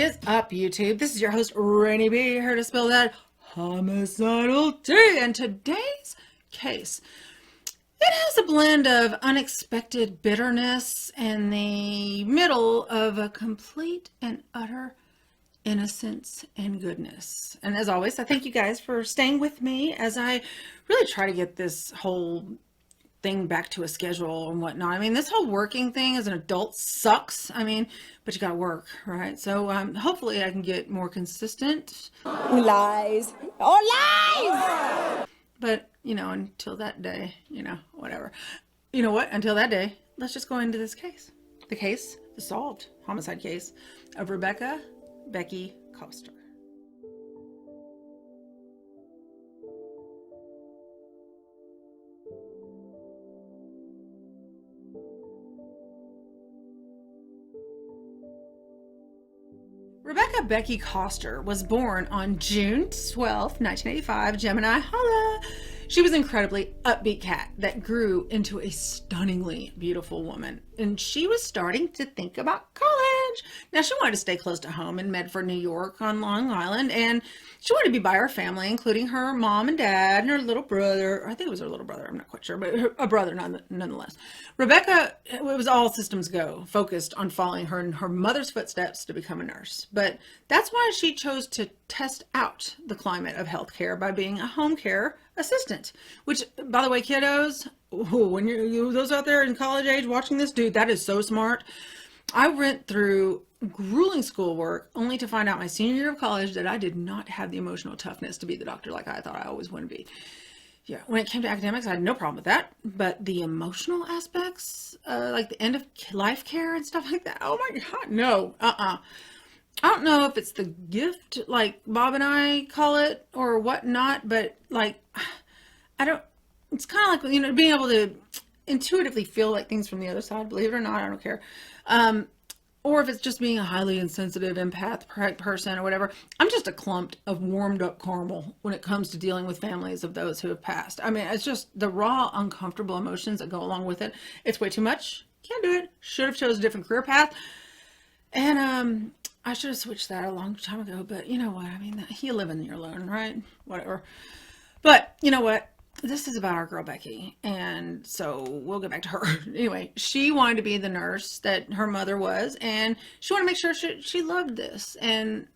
is up, YouTube? This is your host, Ranee B, here to spill that homicidal tea. And today's case, it has a blend of unexpected bitterness in the middle of a complete and utter innocence and goodness. And as always, I thank you guys for staying with me as I really try to get this whole thing back to a schedule and whatnot. I mean, this whole working thing as an adult sucks. I mean, but you gotta work, right? So hopefully I can get more consistent. Lies. Oh, lies! But, you know, until that day, you know, whatever. You know what? Until that day, let's just go into this case. The solved homicide case of Rebecca Becky Koster. Rebecca Becky Koster was born on June 12th, 1985, Gemini, holla. She was an incredibly upbeat cat that grew into a stunningly beautiful woman. And she was starting to think about college. Now, she wanted to stay close to home in Medford, New York on Long Island. And she wanted to be by her family, including her mom and dad and her little brother. I think it was her little brother. I'm not quite sure, but a brother nonetheless. Rebecca, it was all systems go, focused on following her in her mother's footsteps to become a nurse. But that's why she chose to test out the climate of healthcare by being a home care assistant, which, by the way, kiddos, when you those out there in college age watching this, dude, that is so smart. I went through grueling schoolwork only to find out my senior year of college that I did not have the emotional toughness to be the doctor like I thought I always wanted to be. Yeah, when it came to academics, I had no problem with that, but the emotional aspects, like the end of life care and stuff like that, oh my God, no, I don't know if it's the gift, like Bob and I call it, or whatnot, but like, I don't, it's kind of like, you know, being able to intuitively feel like things from the other side, believe it or not, I don't care. Or if it's just being a highly insensitive empath person or whatever. I'm just a clump of warmed up caramel when it comes to dealing with families of those who have passed. I mean, it's just the raw, uncomfortable emotions that go along with it. It's way too much. Can't do it. Should have chosen a different career path. And, I should have switched that a long time ago, but you know what? I mean, you live and you learn, right? Whatever. But you know what? This is about our girl Becky, and so we'll get back to her. Anyway, she wanted to be the nurse that her mother was, and she wanted to make sure she loved this, and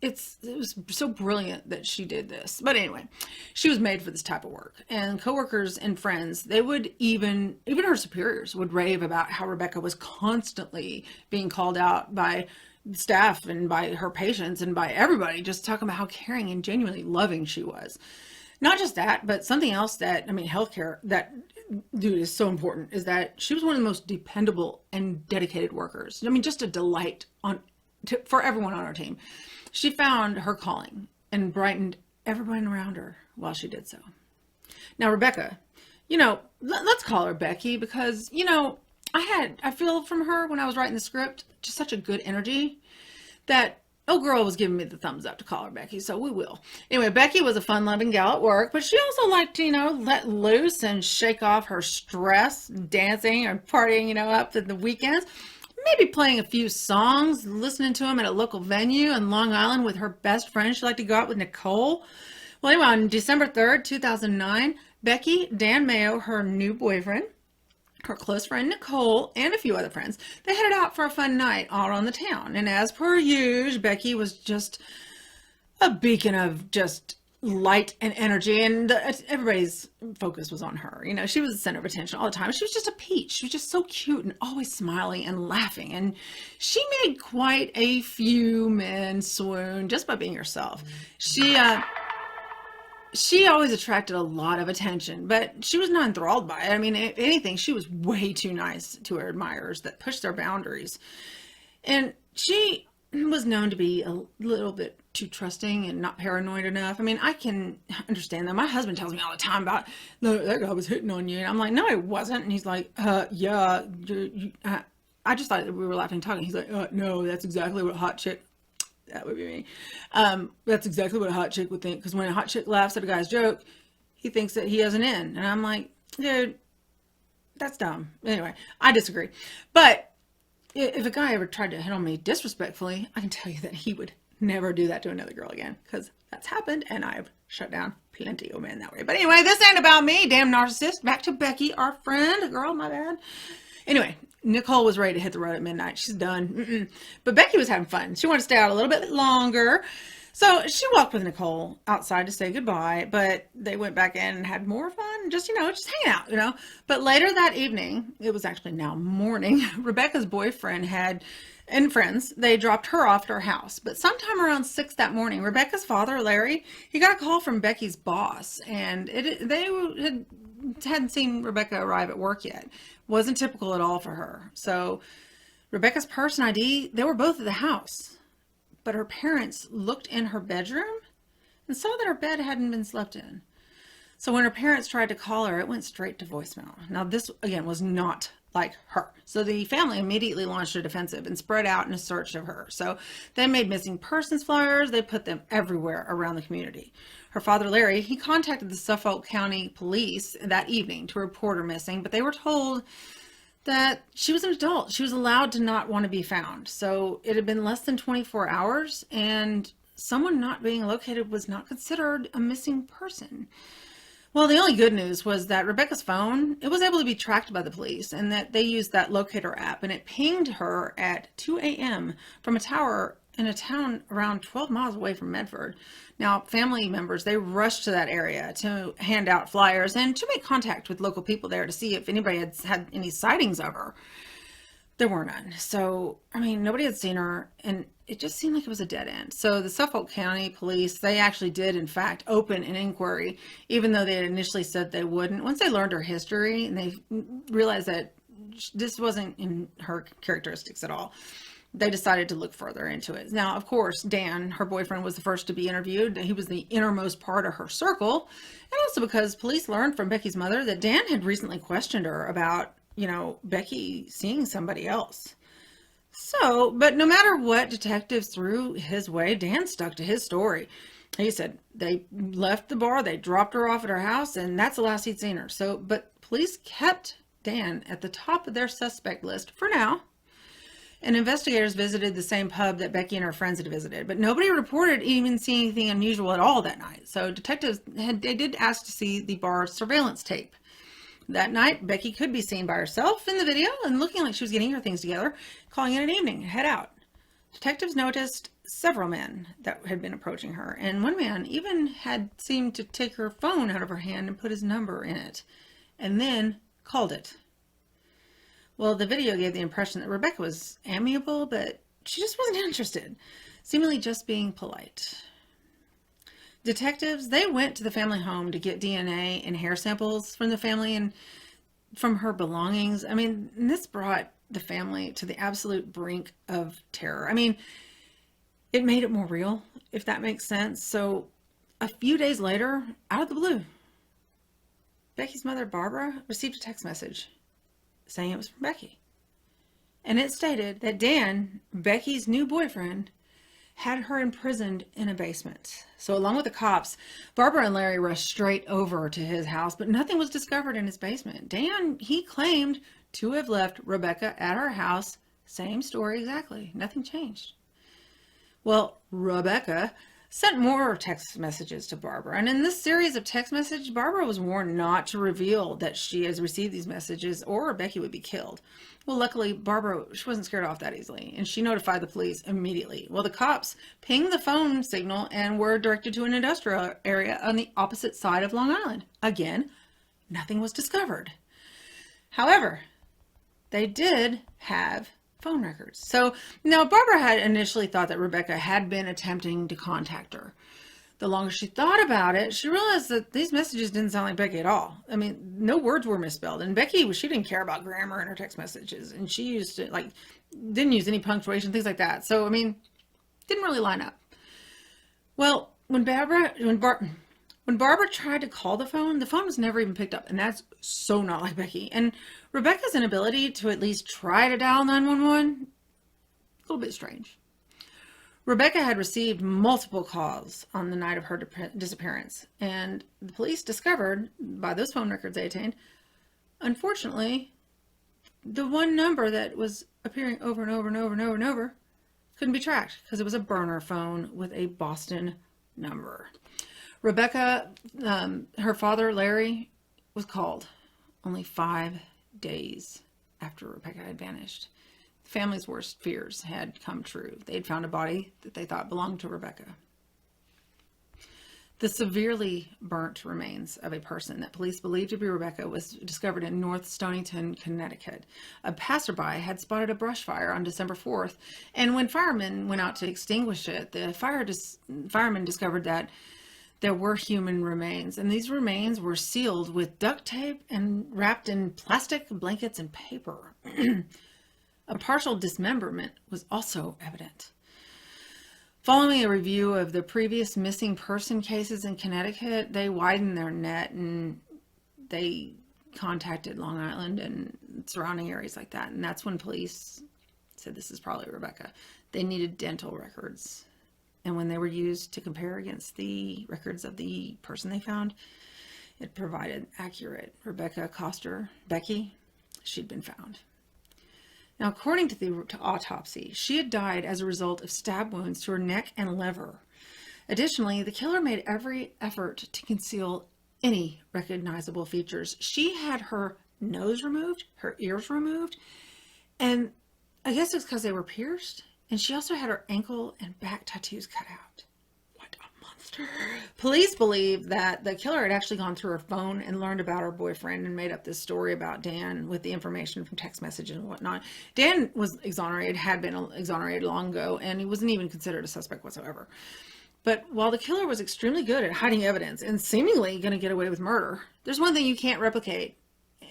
it was so brilliant that she did this. But anyway, she was made for this type of work, and coworkers and friends, they would even her superiors would rave about how Rebecca was constantly being called out by staff and by her patients and by everybody, just talking about how caring and genuinely loving she was. Not just that, but something else that, I mean, healthcare, that, dude, is so important, is that she was one of the most dependable and dedicated workers. I mean, just a delight for everyone on our team. She found her calling and brightened everyone around her while she did so. Now, Rebecca, you know, let's call her Becky because, you know, I feel from her when I was writing the script, just such a good energy that oh girl was giving me the thumbs up to call her Becky, so we will. Anyway, Becky was a fun-loving gal at work, but she also liked to, you know, let loose and shake off her stress, dancing or partying, you know, up to the weekends. Maybe playing a few songs, listening to them at a local venue in Long Island with her best friend. She liked to go out with Nicole. Well, anyway, on December 3rd, 2009, Becky, Dan Mayo, her new boyfriend, her close friend Nicole, and a few other friends, they headed out for a fun night all around the town. And as per usual, Becky was just a beacon of just light and energy, and everybody's focus was on her. You know, she was the center of attention all the time. She was just a peach. She was just so cute and always smiling and laughing. And she made quite a few men swoon just by being herself. She always attracted a lot of attention, but she was not enthralled by it. I mean, if anything, she was way too nice to her admirers that pushed their boundaries. And she was known to be a little bit too trusting and not paranoid enough. I mean, I can understand that. My husband tells me all the time about, no, that guy was hitting on you. And I'm like, no, he wasn't. And he's like, yeah. I just thought that we were laughing and talking. He's like, no, that's exactly what a hot chick. That would be me. That's exactly what a hot chick would think. Because when a hot chick laughs at a guy's joke, he thinks that he has an in. And I'm like, dude, that's dumb. Anyway, I disagree. But if a guy ever tried to hit on me disrespectfully, I can tell you that he would never do that to another girl again, because that's happened and I've shut down plenty of men that way. But anyway, this ain't about me, damn narcissist. Back to Becky, our friend. Girl, my bad. Anyway, Nicole was ready to hit the road at midnight. She's done. But Becky was having fun. She wanted to stay out a little bit longer. So she walked with Nicole outside to say goodbye, but they went back in and had more fun, just hanging out. But later that evening, it was actually now morning, Rebecca's boyfriend and friends, they dropped her off at her house. But sometime around 6 that morning, Rebecca's father, Larry, he got a call from Becky's boss, and they hadn't seen Rebecca arrive at work yet. Wasn't typical at all for her. So Rebecca's purse and ID, they were both at the house. But her parents looked in her bedroom and saw that her bed hadn't been slept in. So when her parents tried to call her, it went straight to voicemail. Now this, again, was not like her. So the family immediately launched a defensive and spread out in a search of her. So they made missing persons flyers. They put them everywhere around the community. Her father, Larry, he contacted the Suffolk County Police that evening to report her missing, but they were told that she was an adult. She was allowed to not want to be found. So it had been less than 24 hours, and someone not being located was not considered a missing person. Well, the only good news was that Rebecca's phone, it was able to be tracked by the police, and that they used that locator app, and it pinged her at 2 a.m. from a tower in a town around 12 miles away from Medford. Now, family members, they rushed to that area to hand out flyers and to make contact with local people there to see if anybody had any sightings of her. There were none. So, nobody had seen her, and it just seemed like it was a dead end. So the Suffolk County Police, they actually did, in fact, open an inquiry, even though they had initially said they wouldn't. Once they learned her history and they realized that this wasn't in her characteristics at all, they decided to look further into it. Now, of course, Dan, her boyfriend, was the first to be interviewed. He was the innermost part of her circle. And also because police learned from Becky's mother that Dan had recently questioned her about, Becky seeing somebody else. So, but no matter what detectives threw his way, Dan stuck to his story. He said they left the bar, they dropped her off at her house, and that's the last he'd seen her. So, but police kept Dan at the top of their suspect list for now. And investigators visited the same pub that Becky and her friends had visited, but nobody reported even seeing anything unusual at all that night. So detectives, they did ask to see the bar surveillance tape. That night, Becky could be seen by herself in the video and looking like she was getting her things together, calling it an evening, head out. Detectives noticed several men that had been approaching her, and one man even had seemed to take her phone out of her hand and put his number in it, and then called it. Well, the video gave the impression that Rebecca was amiable, but she just wasn't interested, seemingly just being polite. Detectives, they went to the family home to get DNA and hair samples from the family and from her belongings. This brought the family to the absolute brink of terror. It made it more real, if that makes sense. So a few days later, out of the blue, Becky's mother, Barbara, received a text message saying it was from Becky. And it stated that Dan, Becky's new boyfriend, had her imprisoned in a basement. So along with the cops, Barbara and Larry rushed straight over to his house, but nothing was discovered in his basement. Dan, he claimed to have left Rebecca at her house. Same story exactly. Nothing changed. Well, Rebecca sent more text messages to Barbara. And in this series of text messages, Barbara was warned not to reveal that she has received these messages or Becky would be killed. Well, luckily, Barbara, she wasn't scared off that easily, and she notified the police immediately. Well, the cops pinged the phone signal and were directed to an industrial area on the opposite side of Long Island. Again, nothing was discovered. However, they did have phone records. So now Barbara had initially thought that Rebecca had been attempting to contact her. The longer she thought about it, she realized that these messages didn't sound like Becky at all. No words were misspelled. And Becky, she didn't care about grammar in her text messages. And she used to, didn't use any punctuation, things like that. So, didn't really line up. Well, when Barbara tried to call the phone was never even picked up. And that's so not like Becky. And Rebecca's inability to at least try to dial 911, a little bit strange. Rebecca had received multiple calls on the night of her disappearance, and the police discovered, by those phone records they obtained, unfortunately, the one number that was appearing over and over and over and over and over couldn't be tracked because it was a burner phone with a Boston number. Rebecca, her father, Larry, was called only 5 days after Rebecca had vanished. The family's worst fears had come true. They had found a body that they thought belonged to Rebecca. The severely burnt remains of a person that police believed to be Rebecca was discovered in North Stonington, Connecticut. A passerby had spotted a brush fire on December 4th, and when firemen went out to extinguish it, the firemen discovered that there were human remains, and these remains were sealed with duct tape and wrapped in plastic blankets and paper. A partial dismemberment was also evident. Following a review of the previous missing person cases in Connecticut, they widened their net and they contacted Long Island and surrounding areas like that. And that's when police said this is probably Rebecca. They needed dental records. And when they were used to compare against the records of the person they found, it provided accurate Rebecca Koster, Becky. She'd been found. Now, according to the autopsy, she had died as a result of stab wounds to her neck and liver. Additionally, the killer made every effort to conceal any recognizable features. She had her nose removed, her ears removed, and I guess it's because they were pierced. And she also had her ankle and back tattoos cut out. What a monster. Police believe that the killer had actually gone through her phone and learned about her boyfriend and made up this story about Dan with the information from text messages and whatnot. Dan was exonerated, had been exonerated long ago, and he wasn't even considered a suspect whatsoever. But while the killer was extremely good at hiding evidence and seemingly going to get away with murder, there's one thing you can't replicate,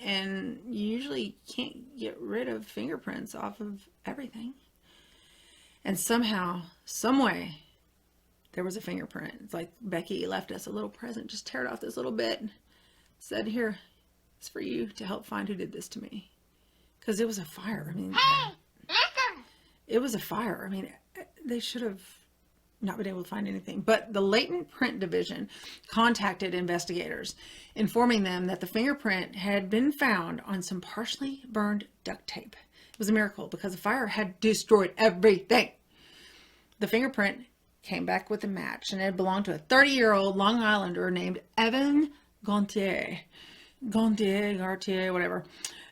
and you usually can't get rid of fingerprints off of everything. And somehow, some way, there was a fingerprint. It's like Becky left us a little present, just teared off this little bit, said, here, it's for you to help find who did this to me. Because it was a fire. I mean, it was a fire. I mean, they should have not been able to find anything. But the Latent Print Division contacted investigators, informing them that the fingerprint had been found on some partially burned duct tape. It was a miracle because the fire had destroyed everything. The fingerprint came back with a match, and it belonged to a 30-year-old Long Islander named Evan Gautier, whatever.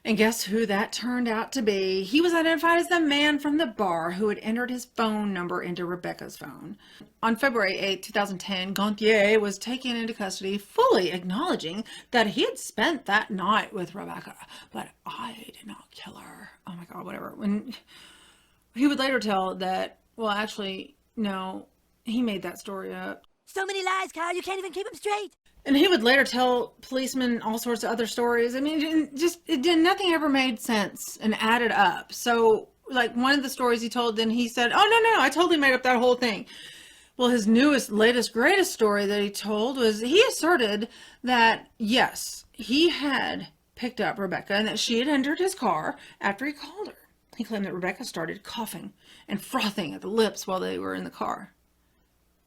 And guess who that turned out to be? He was identified as the man from the bar who had entered his phone number into Rebecca's phone. On February 8, 2010, Gautier was taken into custody, fully acknowledging that he had spent that night with Rebecca. But I did not kill her. Oh my God, whatever. When he would later tell that, well, actually, no, he made that story up. So many lies, Kyle, you can't even keep them straight. And he would later tell policemen all sorts of other stories. I mean, nothing ever made sense and added up. So, like, one of the stories he told, then he said, oh, no, I totally made up that whole thing. Well, his newest, latest, greatest story that he told was he asserted that, yes, he had picked up Rebecca and that she had entered his car after he called her. He claimed that Rebecca started coughing and frothing at the lips while they were in the car.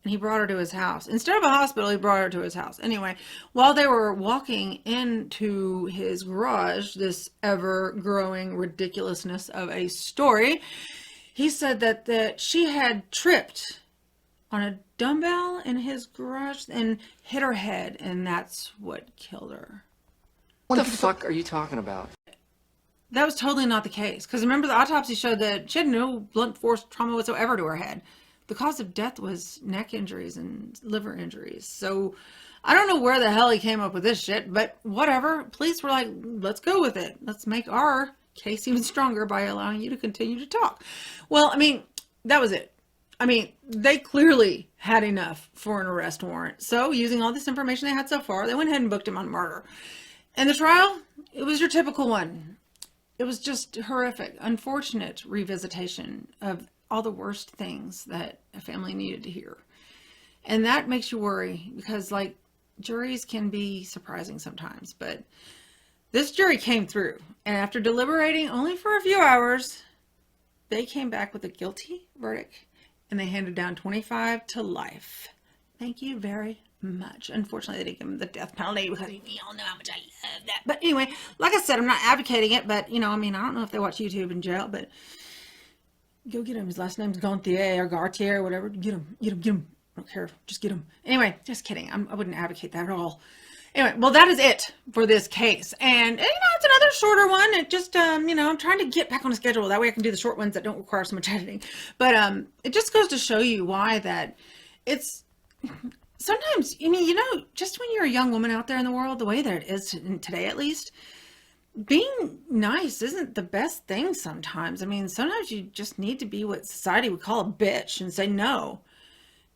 And he brought her to his house. Instead of a hospital, he brought her to his house. Anyway, while they were walking into his garage, this ever-growing ridiculousness of a story, he said that she had tripped on a dumbbell in his garage and hit her head, and that's what killed her. What the fuck are you talking about? That was totally not the case. Because remember, the autopsy showed that she had no blunt force trauma whatsoever to her head. The cause of death was neck injuries and liver injuries. So I don't know where the hell he came up with this shit, but whatever. Police were like, let's go with it. Let's make our case even stronger by allowing you to continue to talk. Well, I mean, that was it. I mean, they clearly had enough for an arrest warrant. So using all this information they had so far, they went ahead and booked him on murder. And the trial, it was your typical one. It was just horrific, unfortunate revisitation of all the worst things that a family needed to hear. And that makes you worry because, like, juries can be surprising sometimes, but this jury came through, and after deliberating only for a few hours, they came back with a guilty verdict, and they handed down 25 to life. Thank you very much. much. Unfortunately, they didn't give him the death penalty because we all know how much I love that. But anyway, like I said, I'm not advocating it, but you know, I mean, I don't know if they watch YouTube in jail, but go get him. His last name's Gontier or Gartier or whatever. Get him. I don't care. Just get him. Anyway, just kidding. I wouldn't advocate that at all. Anyway, well, that is it for this case. And, you know, it's another shorter one. It just, you know, I'm trying to get back on a schedule. That way I can do the short ones that don't require so much editing. But it just goes to show you why that it's sometimes, I mean, you know, just when you're a young woman out there in the world, the way that it is today at least, being nice isn't the best thing sometimes. I mean, sometimes you just need to be what society would call a bitch and say no.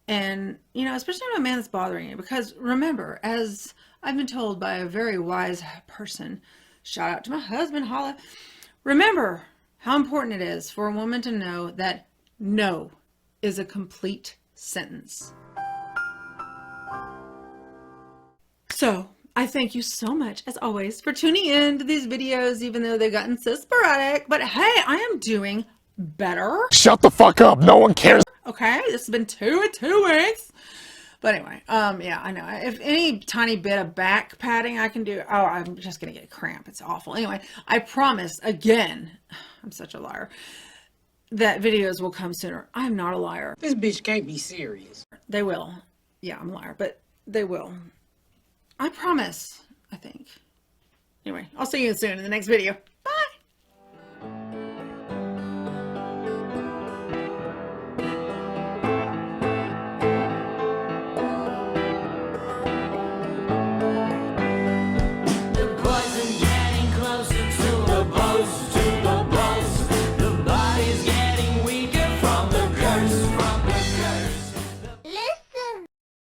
And, you know, especially when a man that's bothering you. Because remember, as I've been told by a very wise person, shout out to my husband, holla, remember how important it is for a woman to know that no is a complete sentence. So, I thank you so much, as always, for tuning in to these videos, even though they've gotten so sporadic. But hey, I am doing better. Shut the fuck up. No one cares. Okay, this has been 2 weeks. But anyway, yeah, I know. If any tiny bit of back padding I can do, oh, I'm just going to get a cramp. It's awful. Anyway, I promise, again, I'm such a liar, that videos will come sooner. I'm not a liar. This bitch can't be serious. They will. Yeah, I'm a liar, but they will. I promise, I think. Anyway, I'll see you soon in the next video.